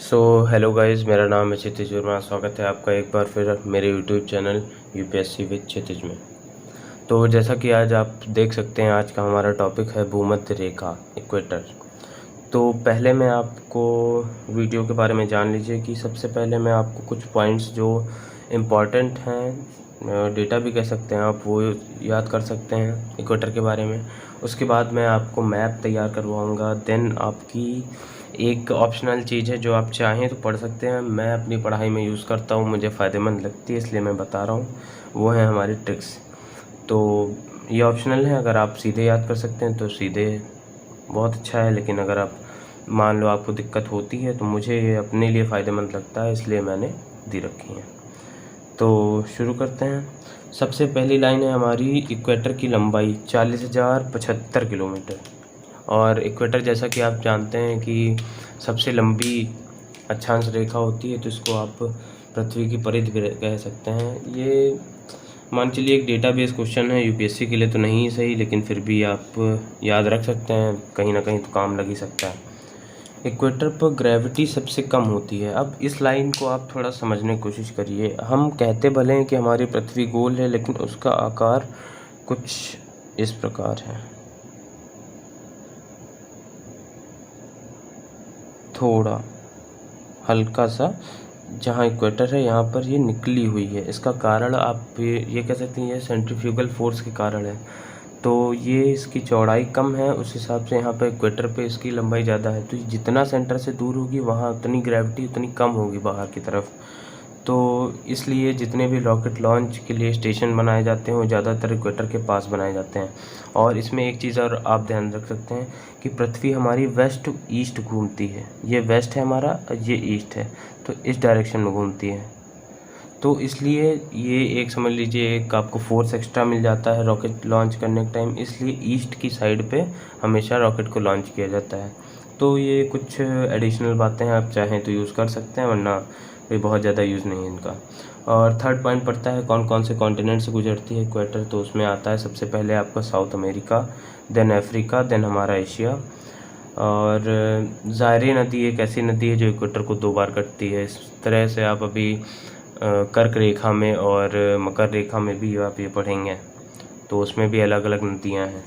So hello guys, मेरा नाम है क्षितिज वर्मा। स्वागत है आपका एक बार फिर मेरे यूट्यूब चैनल यूपीएससी विद क्षितिज में। तो जैसा कि आज आप देख सकते हैं, आज का हमारा टॉपिक है भूमध्य रेखा, इक्वेटर। तो पहले मैं आपको वीडियो के बारे में जान लीजिए कि सबसे पहले मैं आपको कुछ पॉइंट्स जो इम्पॉर्टेंट हैं, डेटा भी कह सकते हैं आप, वो याद कर सकते हैं इक्वेटर के बारे में। उसके बाद मैं आपको मैप तैयार करवाऊँगा। देन आपकी एक ऑप्शनल चीज़ है जो आप चाहें तो पढ़ सकते हैं, मैं अपनी पढ़ाई में यूज़ करता हूँ, मुझे फ़ायदेमंद लगती है इसलिए मैं बता रहा हूँ, वो है हमारी ट्रिक्स। तो ये ऑप्शनल है, अगर आप सीधे याद कर सकते हैं तो सीधे बहुत अच्छा है, लेकिन अगर आप मान लो आपको दिक्कत होती है तो मुझे ये अपने लिए फ़ायदेमंद लगता है, इसलिए मैंने दी रखी है। तो शुरू करते हैं। सबसे पहली लाइन है हमारी, इक्वेटर की लंबाई 40,075 किलोमीटर। और इक्वेटर जैसा कि आप जानते हैं कि सबसे लंबी अक्षांश रेखा होती है, तो इसको आप पृथ्वी की परिधि भी कह सकते हैं। ये मान चलिए एक डेटाबेस क्वेश्चन है, यूपीएससी के लिए तो नहीं सही, लेकिन फिर भी आप याद रख सकते हैं, कहीं ना कहीं तो काम लग ही सकता है। इक्वेटर पर ग्रेविटी सबसे कम होती है। अब इस लाइन को आप थोड़ा समझने की कोशिश करिए। हम कहते भले हैं कि हमारी पृथ्वी गोल है, लेकिन उसका आकार कुछ इस प्रकार है, थोड़ा हल्का सा। जहाँ इक्वेटर है यहाँ पर ये निकली हुई है, इसका कारण आप ये कह सकते हैं, ये सेंट्रीफ्यूगल फोर्स के कारण है। तो ये इसकी चौड़ाई कम है, उस हिसाब से यहाँ पर इक्वेटर पे इसकी लंबाई ज़्यादा है। तो जितना सेंटर से दूर होगी वहाँ उतनी ग्रेविटी उतनी कम होगी बाहर की तरफ। तो इसलिए जितने भी रॉकेट लॉन्च के लिए स्टेशन बनाए जाते हैं वो ज़्यादातर इक्वेटर के पास बनाए जाते हैं। और इसमें एक चीज़ और आप ध्यान रख सकते हैं कि पृथ्वी हमारी वेस्ट टू ईस्ट घूमती है। ये वेस्ट है हमारा, ये ईस्ट है, तो इस डायरेक्शन में घूमती है। तो इसलिए ये एक समझ लीजिए, एक आपको फोर्स एक्स्ट्रा मिल जाता है रॉकेट लॉन्च करने के टाइम, इसलिए ईस्ट की साइड पे हमेशा रॉकेट को लॉन्च किया जाता है। तो ये कुछ एडिशनल बातें हैं, आप चाहें तो यूज़ कर सकते हैं, वरना कोई बहुत ज़्यादा यूज़ नहीं है इनका। और थर्ड पॉइंट पड़ता है कौन कौन से कॉन्टिनेंट से गुजरती है इक्वेटर। तो उसमें आता है सबसे पहले आपका South America, then Africa, then हमारा एशिया। और ज़ायरे नदी एक ऐसी नदी है जो इक्वेटर को 2 बार कटती है। इस तरह से आप अभी कर्क रेखा में और मकर रेखा में भी आप ये पढ़ेंगे, तो उसमें भी अलग अलग नदियाँ हैं।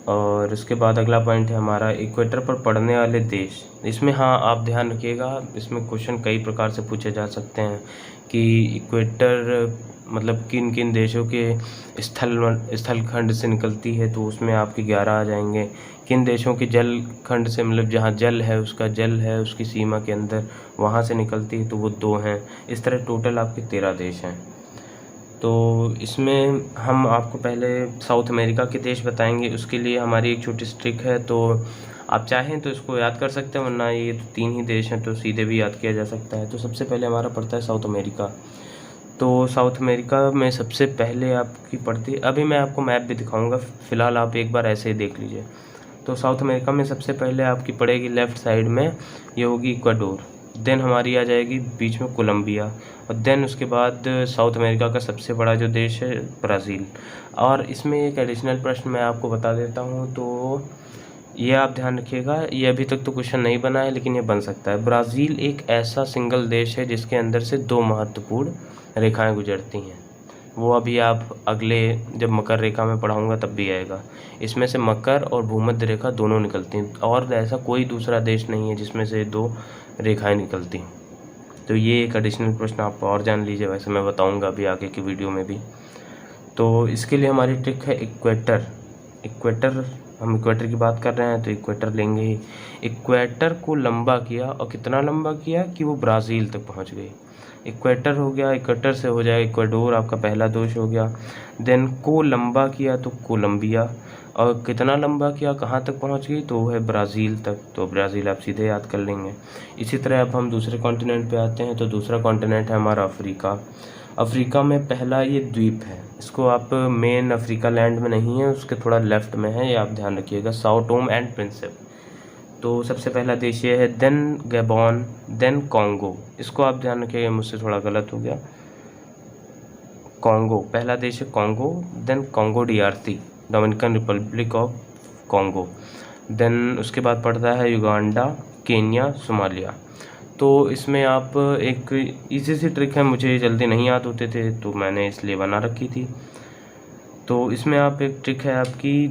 और उसके बाद अगला पॉइंट है हमारा, इक्वेटर पर पड़ने वाले देश। इसमें हाँ आप ध्यान रखिएगा, इसमें क्वेश्चन कई प्रकार से पूछे जा सकते हैं कि इक्वेटर मतलब किन किन देशों के स्थल खंड से निकलती है, तो उसमें आपके 11 आ जाएंगे। किन देशों के जल खंड से, मतलब जहाँ जल है उसका जल है उसकी सीमा के अंदर, वहाँ से निकलती है, तो वो 2 हैं। इस तरह टोटल आपके 13 देश हैं। तो इसमें हम आपको पहले साउथ अमेरिका के देश बताएंगे, उसके लिए हमारी एक छोटी सी ट्रिक है। तो आप चाहें तो इसको याद कर सकते हैं, वरना ये तो 3 ही देश हैं तो सीधे भी याद किया जा सकता है। तो सबसे पहले हमारा पड़ता है साउथ अमेरिका। तो साउथ अमेरिका में सबसे पहले आपकी पड़ती है, अभी मैं आपको मैप भी दिखाऊंगा, फ़िलहाल आप एक बार ऐसे ही देख लीजिए। तो साउथ अमेरिका में सबसे पहले आपकी पड़ेगी लेफ़्ट साइड में, ये होगी इक्वाडोर। देन हमारी आ जाएगी बीच में कोलंबिया, और देन उसके बाद साउथ अमेरिका का सबसे बड़ा जो देश है ब्राज़ील। और इसमें एक एडिशनल प्रश्न मैं आपको बता देता हूँ, तो ये आप ध्यान रखिएगा, ये अभी तक तो क्वेश्चन नहीं बना है लेकिन ये बन सकता है। ब्राज़ील एक ऐसा सिंगल देश है जिसके अंदर से 2 महत्वपूर्ण रेखाएं गुजरती हैं। वो अभी आप अगले जब मकर रेखा में पढ़ाऊँगा तब भी आएगा। इसमें से मकर और भूमध्य रेखा दोनों निकलती हैं, और ऐसा कोई दूसरा देश नहीं है जिसमें से 2 रेखाएं निकलती हैं। तो ये एक एडिशनल प्रश्न आप और जान लीजिए, वैसे मैं बताऊंगा अभी आगे की वीडियो में भी। तो इसके लिए हमारी ट्रिक है इक्वेटर। हम इक्वेटर की बात कर रहे हैं तो इक्वेटर लेंगे ही। इक्वेटर को लंबा किया, और कितना लंबा किया कि वो ब्राज़ील तक पहुंच गई। इक्वेटर हो गया, इक्वेटर से हो जाए इक्वाडोर, आपका पहला दोष हो गया। देन को लंबा किया तो कोलंबिया, और कितना लंबा किया कहाँ तक पहुँच गई, तो वो है ब्राज़ील तक। तो ब्राज़ील आप सीधे याद कर लेंगे। इसी तरह अब हम दूसरे कॉन्टिनेंट पे आते हैं। तो दूसरा कॉन्टिनेंट है हमारा अफ्रीका। अफ्रीका में पहला ये द्वीप है, इसको आप मेन अफ्रीका लैंड में नहीं है, उसके थोड़ा लेफ्ट में है, ये आप ध्यान रखिएगा, साओ टोम एंड प्रिंसिप। तो सबसे पहला देश ये है, देन गैबॉन, देन कॉन्गो। इसको आप ध्यान रखिएगा, मुझसे थोड़ा गलत हो गया। कॉन्गो पहला देश है, Congo. Then Congo DRC, Dominican Republic of Congo. Then उसके बाद पड़ता है युगांडा, केन्या, सोमालिया। तो इसमें आप एक इजी सी ट्रिक है, मुझे जल्दी नहीं याद होते थे तो मैंने इसलिए बना रखी थी। तो इसमें आप एक ट्रिक है आपकी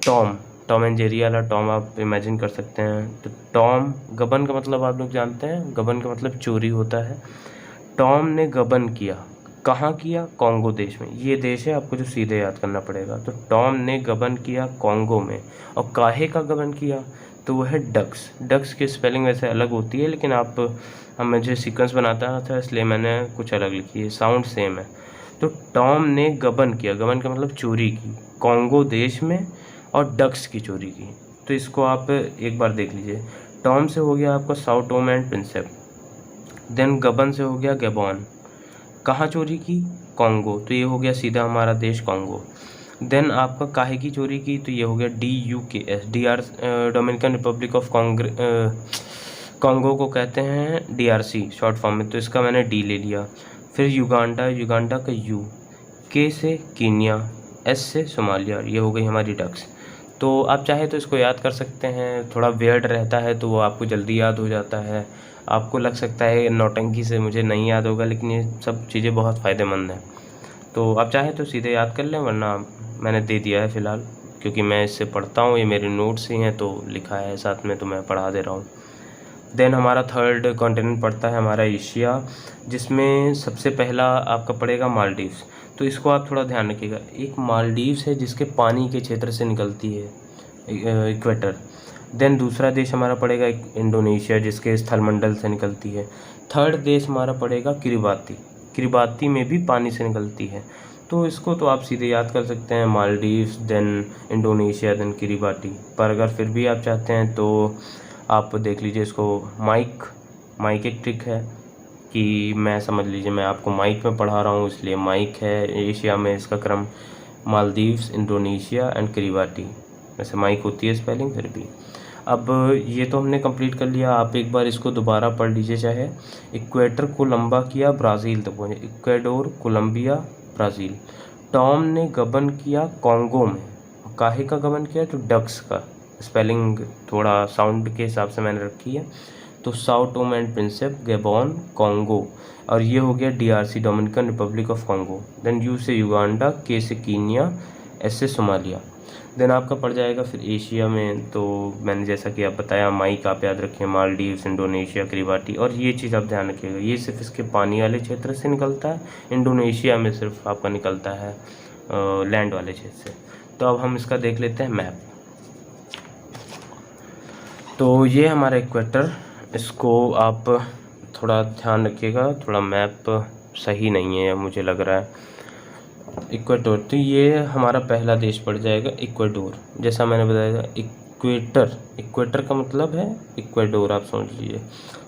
टॉम एंड जेरी वाला टॉम आप इमेजिन कर सकते हैं। तो टॉम, गबन का मतलब आप लोग जानते हैं, गबन का मतलब चोरी होता है। टॉम ने गबन किया, कहाँ किया? कॉन्गो देश में। ये देश है आपको जो सीधे याद करना पड़ेगा। तो टॉम ने गबन किया कॉन्गो में। और काहे का गबन किया? तो वो है डक्स। डक्स की स्पेलिंग वैसे अलग होती है, लेकिन हम मुझे सीक्वेंस बनाता था इसलिए मैंने कुछ अलग लिखी है, साउंड सेम है। तो टॉम ने गबन किया, गबन का मतलब चोरी की, कॉन्गो देश में, और डक्स की चोरी की। तो इसको आप एक बार देख लीजिए। टॉम से हो गया आपका Sao Tome and Principe, then Gabon से हो गया गैबॉन, कहाँ चोरी की? कॉन्गो, तो ये हो गया सीधा हमारा देश कॉन्गो। देन आपका काहे की चोरी की? तो ये हो गया DUKS, Dominican Republic of Congo को कहते हैं DRC शॉर्ट फॉर्म में, तो इसका मैंने D ले लिया। फिर युगांडा, युगांडा का U, K से कीनिया, S से सोमालिया, ये हो गई हमारी डक्स। तो आप चाहे तो इसको याद कर सकते हैं, थोड़ा वियर्ड रहता है तो वो आपको जल्दी याद हो जाता है। आपको लग सकता है नौटंकी से मुझे नहीं याद होगा, लेकिन ये सब चीज़ें बहुत फ़ायदेमंद हैं। तो आप चाहे तो सीधे याद कर लें, वरना मैंने दे दिया है फ़िलहाल, क्योंकि मैं इससे पढ़ता हूँ, ये मेरे नोट्स ही हैं तो लिखा है साथ में, तो मैं पढ़ा दे रहा हूँ। देन हमारा थर्ड कॉन्टिनेंट पड़ता है हमारा एशिया, जिसमें सबसे पहला आपका पड़ेगा मालदीव्स। तो इसको आप थोड़ा ध्यान रखिएगा। एक मालदीव्स है जिसके पानी के क्षेत्र से निकलती है इक्वेटर। देन दूसरा देश हमारा पड़ेगा इंडोनेशिया, जिसके स्थलमंडल से निकलती है। थर्ड देश हमारा पड़ेगा किरिबाती, किरिबाती में भी पानी से निकलती है। तो इसको तो आप सीधे याद कर सकते हैं, Maldives, then Indonesia, then Kiribati. पर अगर फिर भी आप चाहते हैं तो आप देख लीजिए इसको, माइक एक ट्रिक है कि मैं समझ लीजिए मैं आपको माइक में पढ़ा रहा हूँ, इसलिए माइक है एशिया में इसका क्रम, मालदीव्स, इंडोनेशिया एंड किरिबाती। वैसे माइक होती है स्पेलिंग फिर भी। अब ये तो हमने कंप्लीट कर लिया, आप एक बार इसको दोबारा पढ़ लीजिए चाहे। इक्वेटर को लंबा किया, ब्राज़ील तक पहुँचे, इक्वेडोर, कोलंबिया, ब्राज़ील। टॉम ने गबन किया कॉन्गो में, काहे का गबन किया? तो डक्स का, स्पेलिंग थोड़ा साउंड के हिसाब से मैंने रखी है। तो Sao Tome and Principe, Gabon, Congo, और ये हो गया DRC, Dominican Republic of Congo. Then U से युगांडा, K से कीनिया, S से सोमालिया। देन आपका पड़ जाएगा फिर एशिया में, तो मैंने जैसा कि आप बताया, माइक आप याद रखें, मालदीव्स, इंडोनेशिया, किरिबाती। और ये चीज़ आप ध्यान रखिएगा, ये सिर्फ इसके पानी वाले क्षेत्र से निकलता है, इंडोनेशिया में सिर्फ आपका निकलता है लैंड वाले क्षेत्र से। तो अब हम इसका देख लेते हैं मैप। तो ये हमारा इक्वेटर, इसको आप थोड़ा ध्यान रखिएगा, थोड़ा मैप सही नहीं है मुझे लग रहा है। इक्वेटर, तो ये हमारा पहला देश पड़ जाएगा इक्वेडोर, जैसा मैंने बताया था। इक्वेटर का मतलब है इक्वेडोर, आप समझ लीजिए।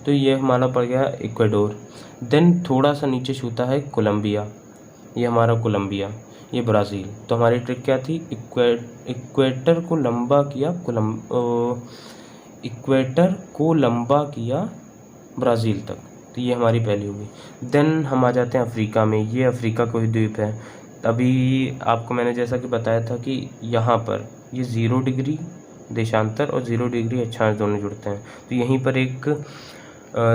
तो ये हमारा पड़ गया इक्वेडोर। देन थोड़ा सा नीचे छूता है कोलंबिया, ये हमारा कोलंबिया, ये ब्राज़ील। तो हमारी ट्रिक क्या थी? इक्वेटर को लंबा किया इक्वेटर को लंबा किया ब्राज़ील तक, तो ये हमारी पहली होगी। देन हम आ जाते हैं अफ्रीका में, ये अफ्रीका कोई द्वीप है। अभी आपको मैंने जैसा कि बताया था कि यहाँ पर ये 0 डिग्री देशांतर और 0 डिग्री अक्षांश दोनों जुड़ते हैं। तो यहीं पर एक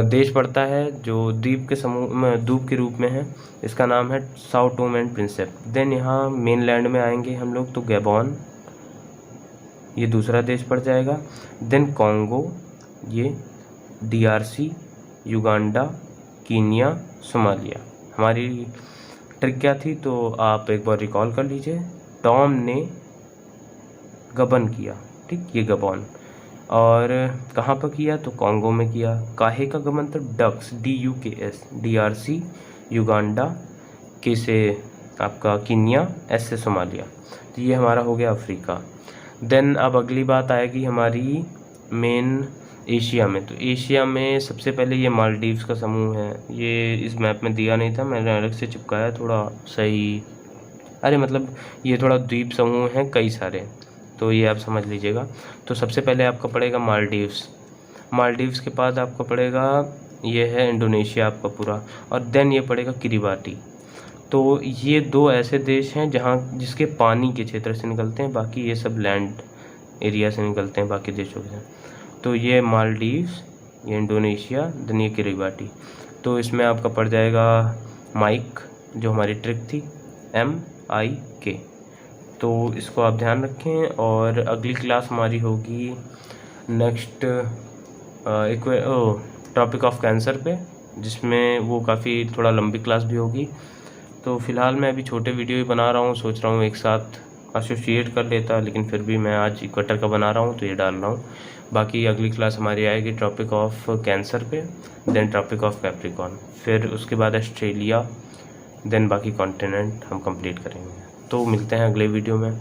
देश पड़ता है जो द्वीप के समूह में, द्वीप के रूप में है, इसका नाम है Sao Tome and Principe. Then यहाँ मेन लैंड में आएंगे हम लोग, तो गैबॉन, ये दूसरा देश पड़ जाएगा। देन कॉन्गो, ये DRC, युगांडा, कीनिया, सोमालिया। हमारी ट्रिक क्या थी? तो आप एक बार रिकॉल कर लीजिए। टॉम ने गबन किया, ठीक, ये गबॉन, और कहाँ पर किया? तो कॉन्गो में किया। काहे का गबन? तो DUKS, DUKS, DRC, Uganda, K से आपका कीनिया, S से सोमालिया। तो ये हमारा हो गया अफ्रीका। देन अब अगली बात आएगी हमारी मेन एशिया में। तो एशिया में सबसे पहले ये मालदीव्स का समूह है, ये इस मैप में दिया नहीं था, मैंने अलग से चिपकाया थोड़ा सही, अरे मतलब ये थोड़ा द्वीप समूह हैं कई सारे, तो ये आप समझ लीजिएगा। तो सबसे पहले आपका पड़ेगा मालदीव्स, मालदीव्स के बाद आपका पड़ेगा ये है इंडोनेशिया आपका पूरा, और देन ये पड़ेगा किरिबाती। तो ये 2 ऐसे देश हैं जहाँ जिसके पानी के क्षेत्र से निकलते हैं, बाकी ये सब लैंड एरिया से निकलते हैं बाकी देशों से। तो ये मालदीव्स, ये इंडोनेशिया, देन ये किरिबाटी। तो इसमें आपका पड़ जाएगा माइक, जो हमारी ट्रिक थी, MIK। तो इसको आप ध्यान रखें। और अगली क्लास हमारी होगी नेक्स्ट टॉपिक ऑफ कैंसर पे, जिसमें वो काफ़ी थोड़ा लंबी क्लास भी होगी। तो फ़िलहाल मैं अभी छोटे वीडियो ही बना रहा हूँ, सोच रहा हूँ एक साथ एसोसिएट कर लेता, लेकिन फिर भी मैं आज इक्वेटर का बना रहा हूँ तो ये डाल रहा हूँ। बाकी अगली क्लास हमारी आएगी टॉपिक ऑफ कैंसर पे, देन टॉपिक ऑफ कैप्रिकॉर्न, फिर उसके बाद ऑस्ट्रेलिया, देन बाकी कॉन्टिनेंट हम कंप्लीट करेंगे। तो मिलते हैं अगले वीडियो में।